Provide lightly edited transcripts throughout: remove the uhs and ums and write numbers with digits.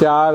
4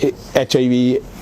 HIV